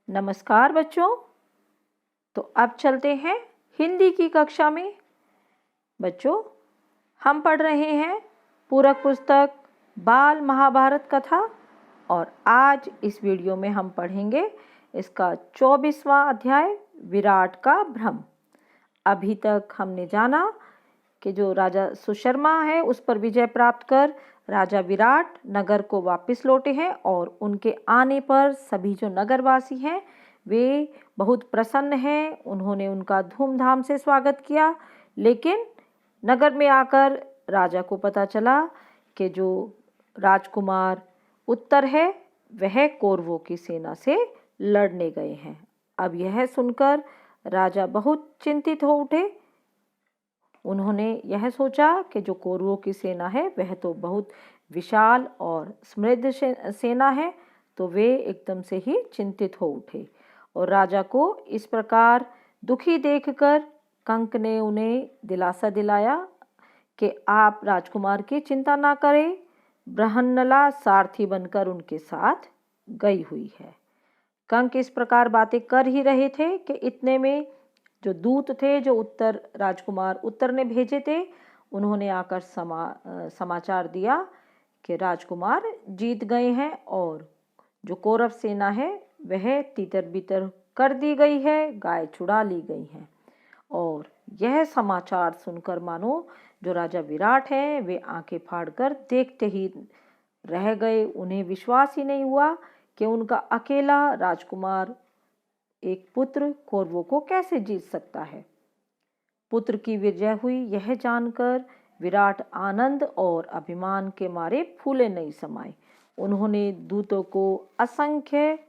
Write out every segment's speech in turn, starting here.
नमस्कार बच्चों। तो अब चलते हैं हिंदी की कक्षा में। बच्चों, हम पढ़ रहे हैं पूरक पुस्तक बाल महाभारत कथा और आज इस वीडियो में हम पढ़ेंगे इसका 24वां अध्याय विराट का भ्रम। अभी तक हमने जाना कि जो राजा सुशर्मा है उस पर विजय प्राप्त कर राजा विराट नगर को वापस लौटे हैं और उनके आने पर सभी जो नगरवासी हैं वे बहुत प्रसन्न हैं। उन्होंने उनका धूमधाम से स्वागत किया, लेकिन नगर में आकर राजा को पता चला कि जो राजकुमार उत्तर है वह कौरवों की सेना से लड़ने गए हैं। अब यह सुनकर राजा बहुत चिंतित हो उठे। उन्होंने यह सोचा कि जो कौरवों की सेना है वह तो बहुत विशाल और समृद्ध सेना है, तो वे एकदम से ही चिंतित हो उठे और राजा को इस प्रकार दुखी देखकर कंक ने उन्हें दिलासा दिलाया कि आप राजकुमार की चिंता ना करें, बृहन्नला सारथी बनकर उनके साथ गई हुई है। कंक इस प्रकार बातें कर ही रहे थे कि इतने में जो दूत थे जो उत्तर राजकुमार उत्तर ने भेजे थे, उन्होंने आकर समाचार दिया कि राजकुमार जीत गए हैं और जो कौरव सेना है वह तितर बितर कर दी गई है, गाय छुड़ा ली गई हैं। और यह समाचार सुनकर मानो जो राजा विराट हैं वे आंखें फाड़कर देखते ही रह गए। उन्हें विश्वास ही नहीं हुआ कि उनका अकेला राजकुमार एक पुत्र कौरवों को कैसे जीत सकता है। पुत्र की विजय हुई यह जानकर विराट आनंद और अभिमान के मारे फूले नहीं समाये। उन्होंने दूतों को असंख्य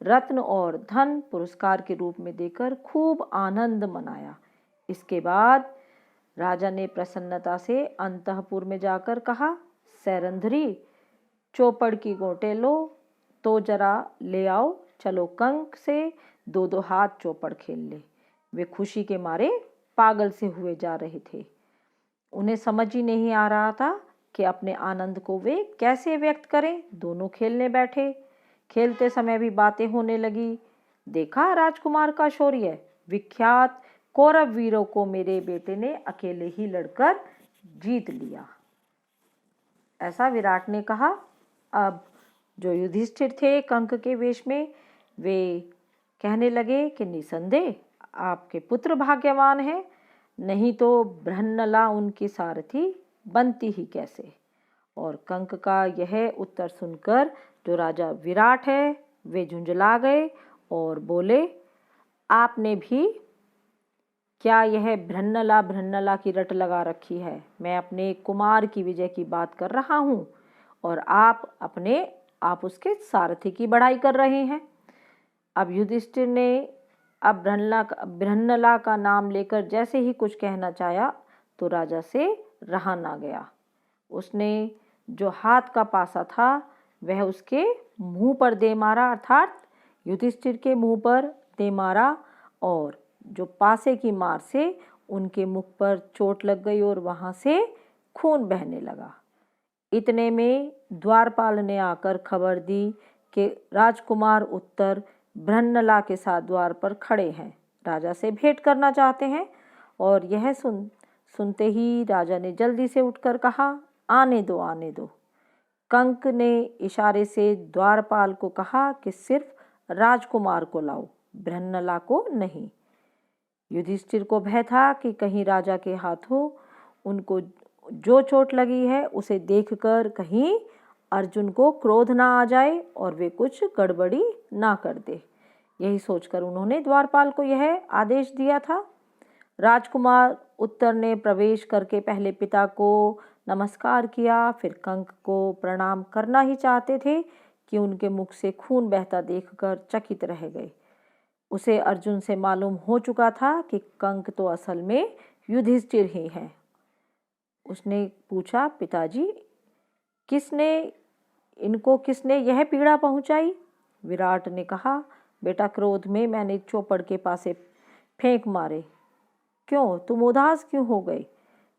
रत्न और धन पुरस्कार के रूप में देकर खूब आनंद मनाया। इसके बाद राजा ने प्रसन्नता से अंतःपुर में जाकर कहा, सैरंध्री, चौपड़ की गोटे लो तो जरा ले आओ, चलो कंक से दो दो हाथ चौपड़ खेल ले। वे खुशी के मारे पागल से हुए जा रहे थे। उन्हें समझ ही नहीं आ रहा था कि अपने आनंद को वे कैसे व्यक्त करें। दोनों खेलने बैठे। खेलते समय भी बातें होने लगी। देखा राजकुमार का शौर्य, विख्यात कौरव वीरों को मेरे बेटे ने अकेले ही लड़कर जीत लिया। ऐसा विराट ने कहा। अब जो युधिष्ठिर थे कंक के वेश में, वे कहने लगे कि निसंदेह आपके पुत्र भाग्यवान हैं, नहीं तो बृहन्नला उनकी सारथी बनती ही कैसे। और कंक का यह उत्तर सुनकर जो राजा विराट है वे झुंझला गए और बोले, आपने भी क्या यह बृहन्नला की रट लगा रखी है? मैं अपने कुमार की विजय की बात कर रहा हूँ और आप उसके सारथी की बड़ाई कर रहे हैं। अब युधिष्ठिर ने अब बृहन्नला का नाम लेकर जैसे ही कुछ कहना चाहा तो राजा से रहा ना गया। उसने जो हाथ का पासा था वह उसके मुंह पर दे मारा, अर्थात युधिष्ठिर के मुंह पर दे मारा, और जो पासे की मार से उनके मुख पर चोट लग गई और वहां से खून बहने लगा। इतने में द्वारपाल ने आकर खबर दी कि राजकुमार उत्तर बृहन्नला के साथ द्वार पर खड़े हैं, राजा से भेंट करना चाहते हैं। और यह सुनते ही राजा ने जल्दी से उठकर कहा, आने दो आने दो। कंक ने इशारे से द्वारपाल को कहा कि सिर्फ राजकुमार को लाओ, बृहन्नला को नहीं। युधिष्ठिर को भय था कि कहीं राजा के हाथों उनको जो चोट लगी है उसे देखकर कहीं अर्जुन को क्रोध ना आ जाए और वे कुछ गड़बड़ी ना कर दे। यही सोचकर उन्होंने द्वारपाल को यह आदेश दिया था। राजकुमार उत्तर ने प्रवेश करके पहले पिता को नमस्कार किया, फिर कंक को प्रणाम करना ही चाहते थे कि उनके मुख से खून बहता देखकर चकित रह गए। उसे अर्जुन से मालूम हो चुका था कि कंक तो असल में युधिष्ठिर ही हैं। उसने पूछा, पिताजी, किसने यह पीड़ा पहुंचाई? विराट ने कहा, बेटा, क्रोध में मैंने चौपड़ के पासे फेंक मारे। क्यों, तुम उदास क्यों हो गए?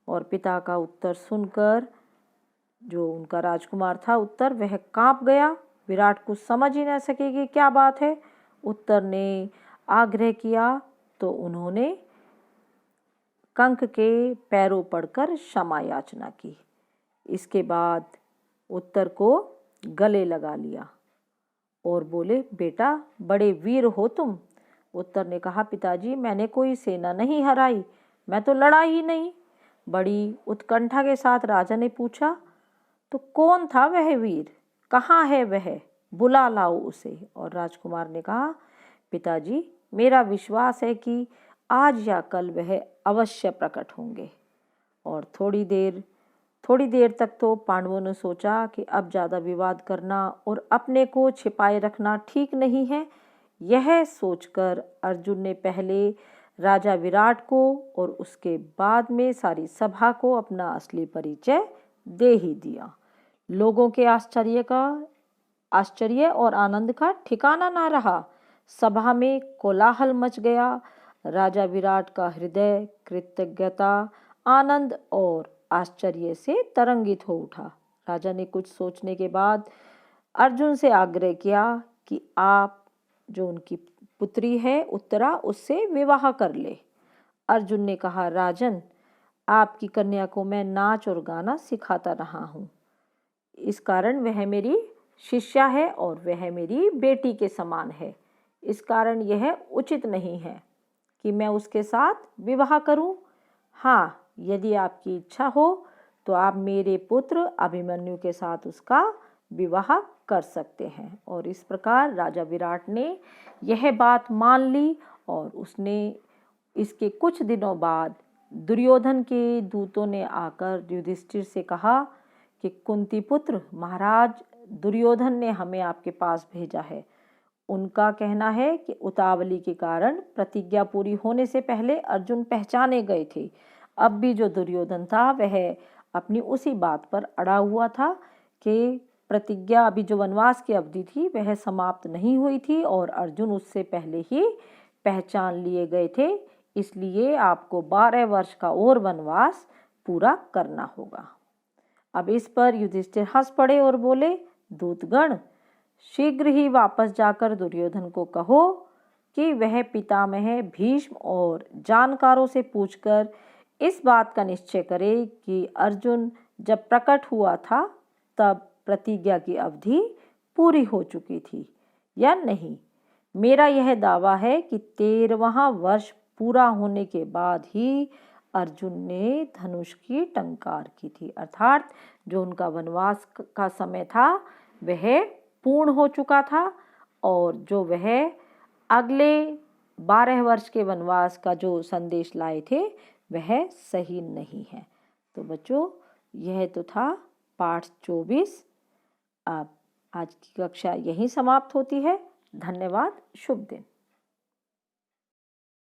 और पिता का उत्तर सुनकर जो उनका राजकुमार था उत्तर, वह कांप गया। विराट कुछ समझ ही न सके कि क्या बात है। उत्तर ने आग्रह किया तो उन्होंने कंक के पैरों पड़कर क्षमा याचना की। इसके बाद उत्तर को गले लगा लिया और बोले, बेटा बड़े वीर हो तुम। उत्तर ने कहा, पिताजी मैंने कोई सेना नहीं हराई, मैं तो लड़ा ही नहीं। बड़ी उत्कंठा के साथ राजा ने पूछा, तो कौन था वह वीर, कहाँ है वह, बुला लाओ उसे। और राजकुमार ने कहा, पिताजी मेरा विश्वास है कि आज या कल वह अवश्य प्रकट होंगे। और थोड़ी देर तक तो पांडवों ने सोचा कि अब ज़्यादा विवाद करना और अपने को छिपाए रखना ठीक नहीं है। यह सोचकर अर्जुन ने पहले राजा विराट को और उसके बाद में सारी सभा को अपना असली परिचय दे ही दिया। लोगों के आश्चर्य और आनंद का ठिकाना ना रहा। सभा में कोलाहल मच गया। राजा विराट का हृदय कृतज्ञता, आनंद और आश्चर्य से तरंगित हो उठा। राजा ने कुछ सोचने के बाद अर्जुन से आग्रह किया कि आप जो उनकी पुत्री है उत्तरा, उससे विवाह कर ले। अर्जुन ने कहा, राजन आपकी कन्या को मैं नाच और गाना सिखाता रहा हूँ, इस कारण वह मेरी शिष्या है और वह मेरी बेटी के समान है। इस कारण यह उचित नहीं है कि मैं उसके साथ विवाह करूं। हाँ, यदि आपकी इच्छा हो तो आप मेरे पुत्र अभिमन्यु के साथ उसका विवाह कर सकते हैं। और इस प्रकार राजा विराट ने यह बात मान ली और उसने इसके कुछ दिनों बाद दुर्योधन के दूतों ने आकर युधिष्ठिर से कहा कि कुंती पुत्र महाराज दुर्योधन ने हमें आपके पास भेजा है। उनका कहना है कि उतावली के कारण प्रतिज्ञा पूरी होने से पहले अर्जुन पहचाने गए थे। अब भी जो दुर्योधन था वह अपनी उसी बात पर अड़ा हुआ था कि प्रतिज्ञा, अभी जो वनवास की अवधि थी वह समाप्त नहीं हुई थी और अर्जुन उससे पहले ही पहचान लिए गए थे। इसलिए आपको 12 वर्ष का और वनवास पूरा करना होगा। अब इस पर युधिष्ठिर हंस पड़े और बोले, दूतगण शीघ्र ही वापस जाकर दुर्योधन को कहो कि वह पितामह भीष्म और जानकारों से पूछकर इस बात का निश्चय करे कि अर्जुन जब प्रकट हुआ था तब प्रतिज्ञा की अवधि पूरी हो चुकी थी या नहीं। मेरा यह दावा है कि 13वां वर्ष पूरा होने के बाद ही अर्जुन ने धनुष की टंकार की थी, अर्थात जो उनका वनवास का समय था वह पूर्ण हो चुका था और जो वह अगले 12 वर्ष के वनवास का जो संदेश लाए थे वह सही नहीं है। तो बच्चों, यह तो था पाठ 24। अब आज की कक्षा यहीं समाप्त होती है। धन्यवाद। शुभ दिन।